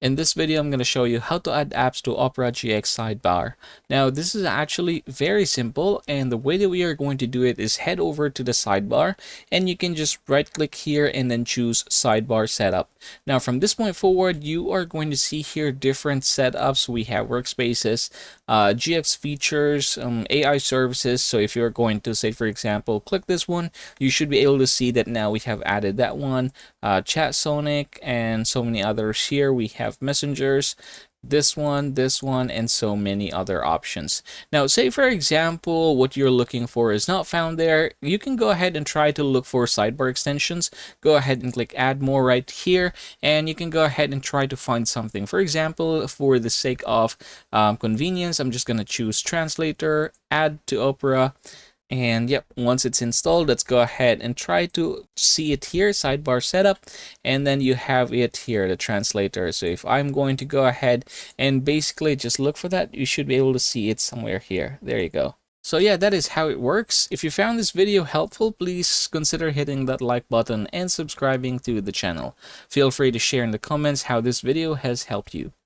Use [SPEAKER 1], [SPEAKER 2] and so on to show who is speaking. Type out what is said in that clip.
[SPEAKER 1] In this video, I'm going to show you how to add apps to Opera GX sidebar. Now, this is actually very simple, and the way that we are going to do it is head over to the sidebar, and you can just right click here and then choose sidebar setup. Now, from this point forward, you are going to see here different setups. We have workspaces, GX features, AI services. So if you're going to say, for example, click this one, you should be able to see that now we have added that one, Chat Sonic, and so many others here. We have messengers, this one, and so many other options. Now, say for example, what you're looking for is not found there. You can go ahead and try to look for sidebar extensions. Go ahead and click add more right here, and you can go ahead and try to find something. For example, for the sake of convenience, I'm just going to choose translator, add to Opera. And yep, once it's installed, let's go ahead and try to see it here, sidebar setup, and then you have it here, the translator. So if I'm going to go ahead and basically just look for that, you should be able to see it somewhere here. There you go. So yeah, that is how it works. If you found this video helpful, please consider hitting that like button and subscribing to the channel. Feel free to share in the comments how this video has helped you.